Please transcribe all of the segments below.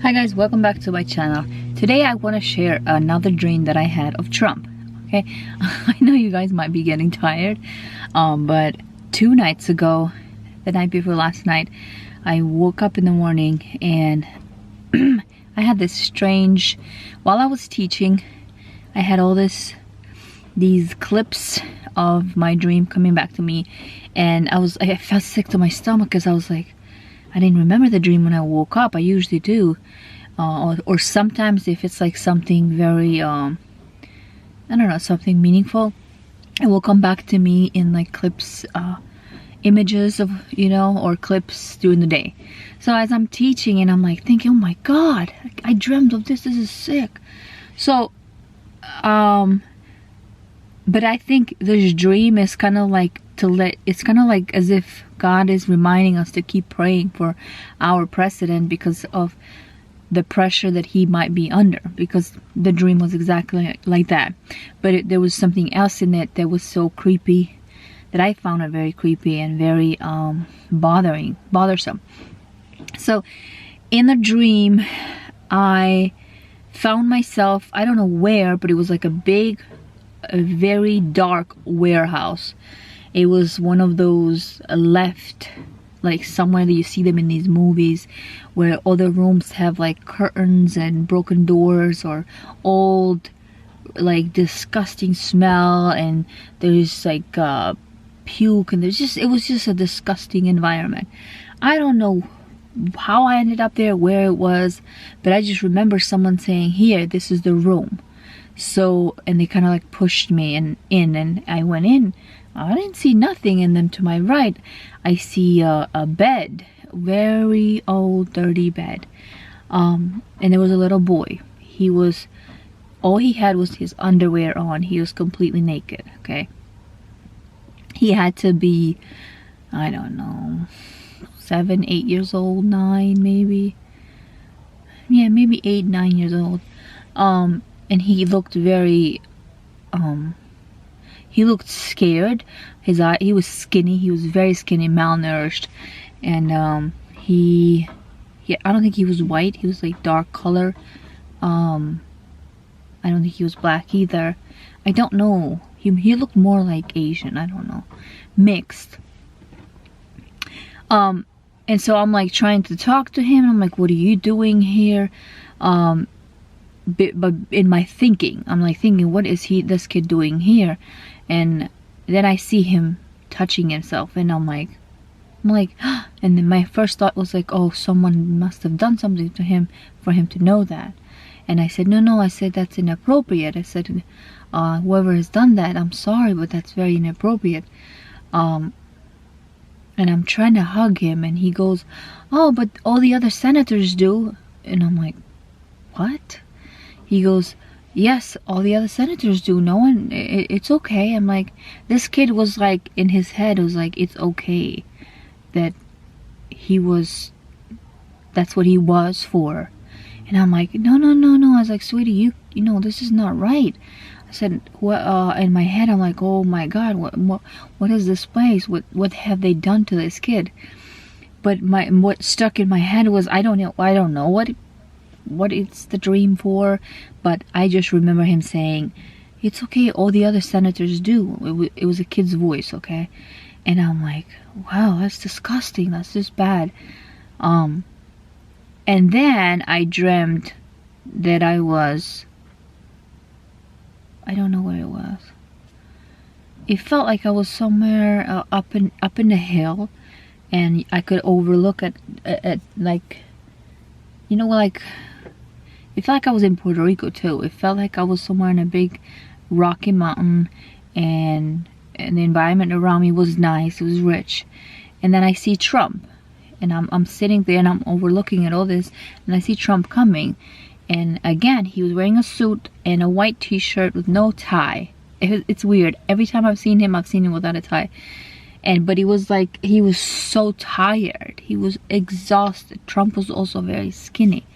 Hi guys, welcome back to my channel. Today I want to share another dream that I had of Trump. Okay, I know you guys might be getting tired, but 2 nights ago, the night before last night, I woke up in the morning and I had this strange, while I was teaching, I had all these clips of my dream coming back to me, and I felt sick to my stomach because I was like, I didn't remember the dream when I woke up. I usually do. Or sometimes if it's like something very, I don't know, something meaningful, it will come back to me in like clips, images of, or clips during the day. So as I'm teaching and I'm like thinking, oh my God, I dreamt of this. This is sick. So, but I think this dream is kind of like it's kind of like as if God is reminding us to keep praying for our president because of the pressure that he might be under, because the dream was exactly like that. But there was something else in it that was so creepy, that I found it very creepy and very bothersome. So in the dream, I found myself, I don't know where, but it was like a very dark warehouse. It was one of those left, like somewhere that you see them in these movies where all the rooms have like curtains and broken doors or old, like disgusting smell, and there's like puke, and it was just a disgusting environment. I don't know how I ended up there, where it was, but I just remember someone saying, here, this is the room. So, and they kind of like pushed me in, and I went in. I didn't see nothing, and then to my right I see a bed, very old dirty bed, and there was a little boy. All he had was his underwear on. He was completely naked. Okay, he had to be, I don't know, 7, 8 years old, 9 maybe, yeah, maybe 8, 9 years old. And he looked very he looked scared. He was skinny. He was very skinny, malnourished, and I don't think he was white. He was like dark color. I don't think he was black either. I don't know. He looked more like Asian. I don't know, mixed. And so I'm like trying to talk to him. I'm like, what are you doing here? But in my thinking, I'm like thinking, what is this kid doing here? And then I see him touching himself, and I'm like, and then my first thought was like, oh, someone must have done something to him for him to know that. And I said, no, I said, that's inappropriate. I said, whoever has done that, I'm sorry, but that's very inappropriate. And I'm trying to hug him, and he goes, oh, but all the other senators do. And I'm like, what? He goes, yes, all the other senators do. No one, it's okay. I'm like, this kid was like, in his head, it was like, it's okay that that's what he was for. And I'm like, no. I was like, sweetie, you know, this is not right. I said, what, in my head, I'm like, oh my God, what is this place? What have they done to this kid? But what stuck in my head was, I don't know what it's the dream for, but I just remember him saying, it's okay, all the other senators do. It was a kid's voice, okay? And I'm like, wow, that's disgusting, that's just bad. And then I dreamt that I don't know where it was. It felt like I was somewhere up in the hill, and I could overlook at like, like, it felt like I was in Puerto Rico too. It felt like I was somewhere in a big rocky mountain, and the environment around me was nice. It was rich. And then I see Trump, and I'm sitting there and I'm overlooking at all this, and I see Trump coming. And again, he was wearing a suit and a white t-shirt with no tie. It's weird. Every time I've seen him without a tie. But he was so tired. He was exhausted. Trump was also very skinny.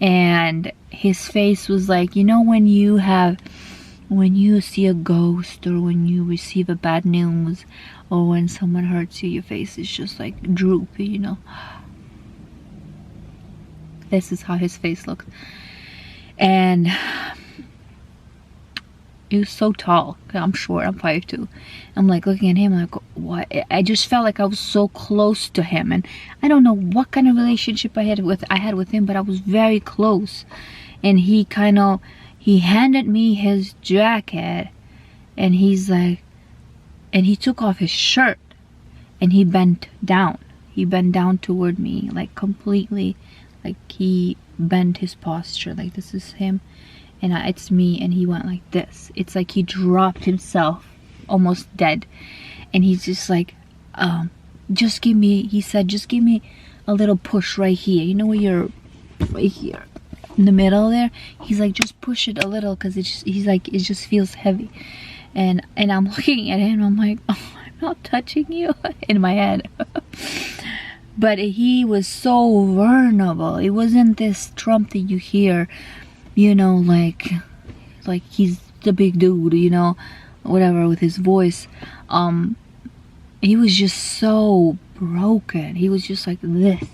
And his face was like, when you see a ghost, or when you receive a bad news, or when someone hurts you, your face is just like droopy, This is how his face looked. And he was so tall. I'm short, I'm 5'2". I'm like looking at him like, what? I just felt like I was so close to him, and I don't know what kind of relationship I had with him, but I was very close. And he handed me his jacket, and he's like, and he took off his shirt, and he bent down toward me, like completely, like he bent his posture, like this is him and it's me, and he went like this. It's like he dropped himself almost dead, and he's just like, just give me, he said, just give me a little push right here, you know, where you're right here in the middle there. He's like, just push it a little, because he's like, it just feels heavy. And I'm looking at him, I'm like, oh, I'm not touching you in my head. But he was so vulnerable. It wasn't this Trump that you hear, you know, like he's the big dude, you know, whatever, with his voice. He was just so broken. He was just like this,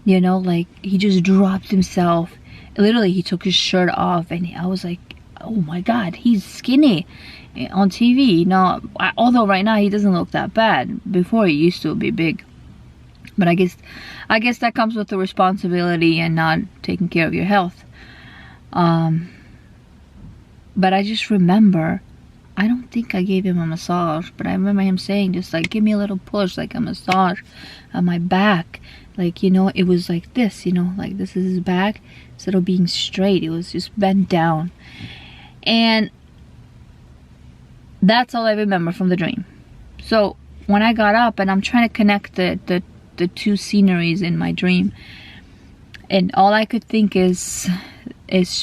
you know, like he just dropped himself. Literally, he took his shirt off, and I was like, oh my God, he's skinny on TV. No, although right now he doesn't look that bad. Before he used to be big. But I guess that comes with the responsibility and not taking care of your health. But I just remember, I don't think I gave him a massage, but I remember him saying just like, give me a little push, like a massage on my back. Like, you know, it was like this, you know, like this is his back. Instead of being straight, it was just bent down. And that's all I remember from the dream. So when I got up, and I'm trying to connect the two sceneries in my dream, and all I could think is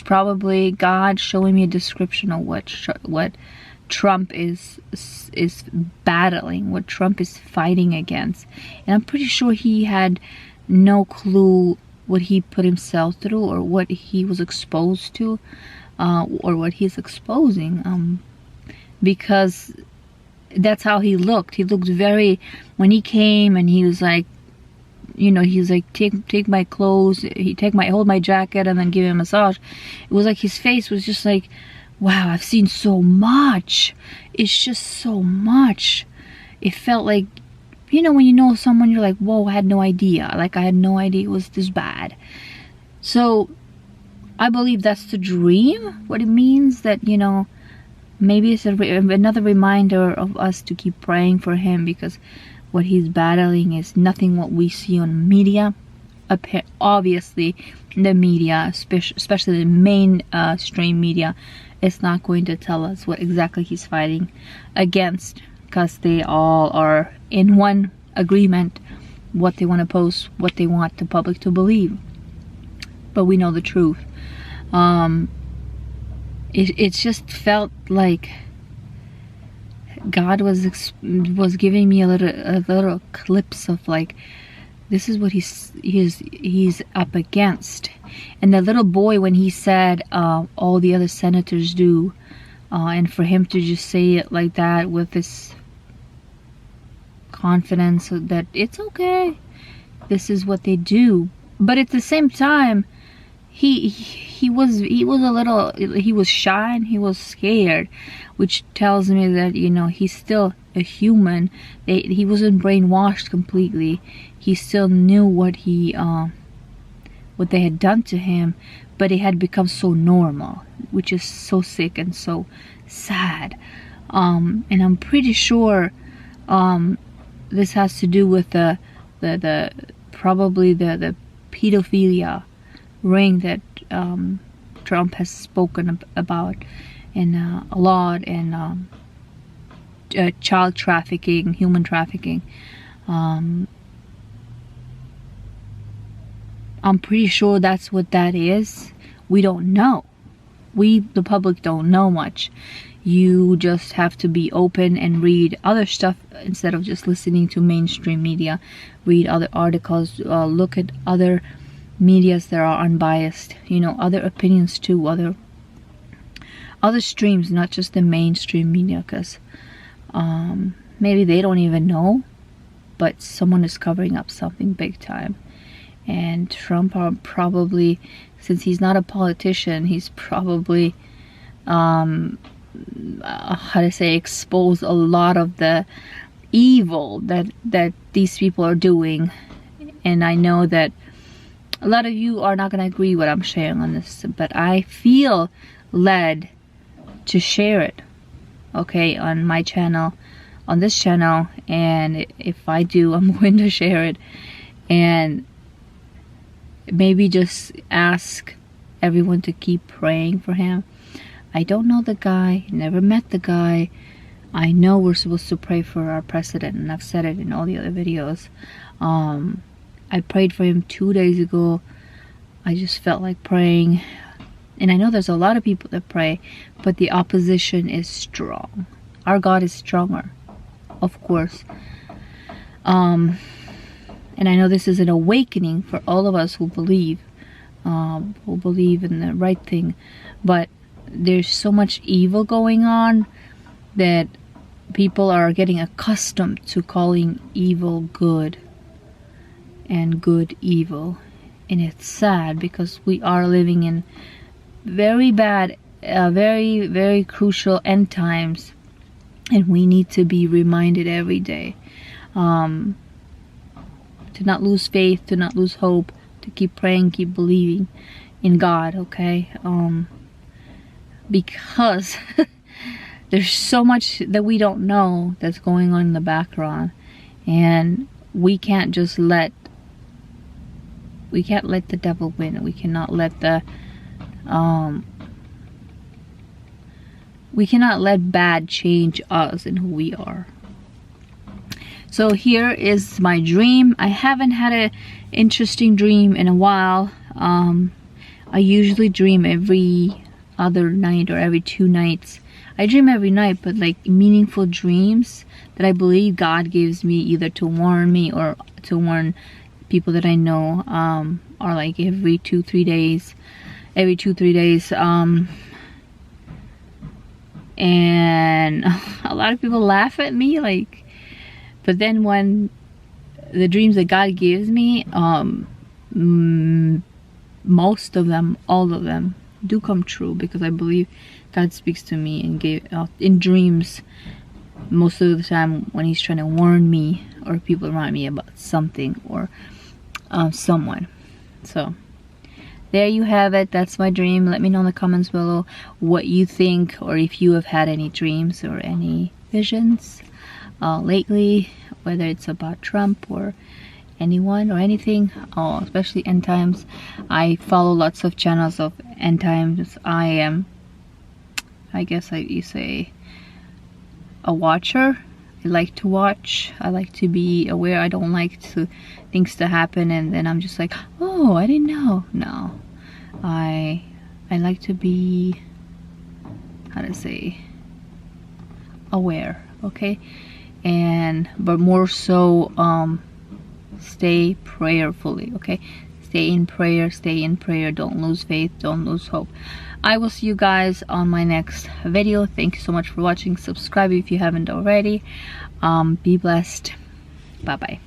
probably God showing me a description of what Trump is battling, what Trump is fighting against. And I'm pretty sure he had no clue what he put himself through, or what he was exposed to, or what he's exposing, because that's how he looked. He looked very, when he came and he was like, you know, he's like, take my clothes, hold my jacket and then give him a massage. It was like his face was just like, wow, I've seen so much. It's just so much. It felt like, you know, when you know someone, you're like, whoa, I had no idea. Like, I had no idea it was this bad. So I believe that's the dream, what it means, that, you know, maybe it's another reminder of us to keep praying for him, because what he's battling is nothing what we see on media. Obviously, the media, especially the mainstream media, is not going to tell us what exactly he's fighting against, because they all are in one agreement what they want to post, what they want the public to believe. But we know the truth. It just felt like God was giving me a little clips of like, this is what he's up against. And the little boy, when he said all the other senators do, and for him to just say it like that with this confidence that it's okay, this is what they do. But at the same time, he was shy and he was scared, which tells me that, you know, he's still a human. He wasn't brainwashed completely. He still knew what they had done to him, but it had become so normal, which is so sick and so sad. And I'm pretty sure this has to do with the probably the pedophilia ring that Trump has spoken about in a lot, and child trafficking, human trafficking. I'm pretty sure that's what that is. We don't know. The public don't know much. You just have to be open and read other stuff instead of just listening to mainstream media. Read other articles, look at other medias that are unbiased, you know, other opinions too, other streams, not just the mainstream media, because maybe they don't even know, but someone is covering up something big time. And Trump are probably, since he's not a politician, he's probably how to say, expose a lot of the evil that these people are doing. And I know that a lot of you are not going to agree what I'm sharing on this, but I feel led to share it, okay, on my channel, on this channel. And if I do, I'm going to share it and maybe just ask everyone to keep praying for him. I don't know the guy, never met the guy. I know we're supposed to pray for our president, and I've said it in all the other videos. I prayed for him 2 days ago. I just felt like praying. And I know there's a lot of people that pray, but the opposition is strong. Our God is stronger, of course. And I know this is an awakening for all of us who believe in the right thing. But there's so much evil going on that people are getting accustomed to calling evil good and good evil. And it's sad because we are living in very bad, very, very crucial end times. And we need to be reminded every day to not lose faith, to not lose hope, to keep praying, keep believing in God, okay? Because there's so much that we don't know that's going on in the background, and we can't just let the devil win. We cannot let bad change us and who we are. So here is my dream. I haven't had an interesting dream in a while. I usually dream every other night or every 2 nights. I dream every night, but like meaningful dreams that I believe God gives me, either to warn me or to warn people that I know, are like every 2-3 days. And a lot of people laugh at me, like, but then when the dreams that God gives me, most of them, all of them, do come true, because I believe God speaks to me and in dreams most of the time when he's trying to warn me or people around me about something or someone. So there you have it. That's my dream. Let me know in the comments below what you think, or if you have had any dreams or any visions lately, whether it's about Trump or anyone or anything, especially end times. I follow lots of channels of end times. I am, I guess you say, a watcher. I like to watch. I like to be aware. I don't like things to happen and then I'm just like, oh, I didn't know. No, I like to be, how to say, aware, okay? But more so, stay prayerfully, okay? Stay in prayer, don't lose faith, don't lose hope. I will see you guys on my next video. Thank you so much for watching. Subscribe if you haven't already. Be blessed. Bye bye.